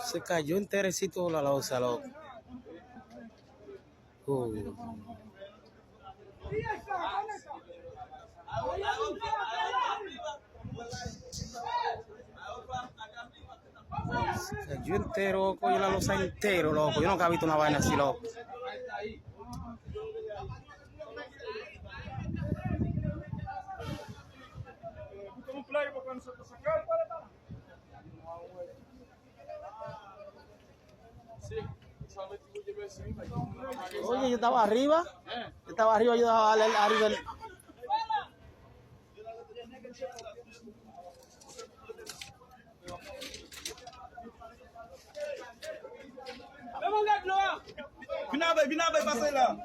Se cayó enterecito la losa, loco. Se cayó entero, loco. Yo la losa entero, loco. Yo nunca he visto una vaina así, loco. Oye, yo estaba arriba. Yo estaba arriba, yo estaba arriba. Vinave, passez là.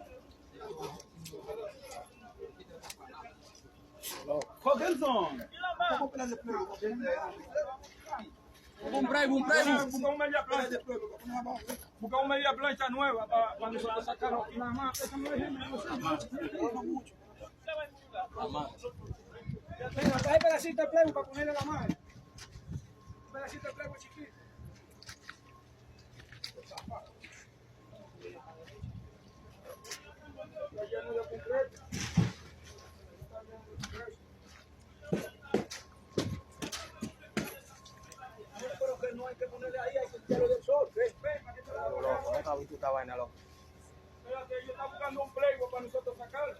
Robinson. Busca una media plancha nueva para cuando se la sacaron. Nada más. Hay pedacito de plego para ponerle la mano. Un pedacito de plego chiquito. Está lleno de concreto. Pero que no hay que ponerle ahí, hay que quitarlo del sol. Loco, nunca he visto esta vaina, loco. Espérate, yo estaba buscando un plego para nosotros sacarlo.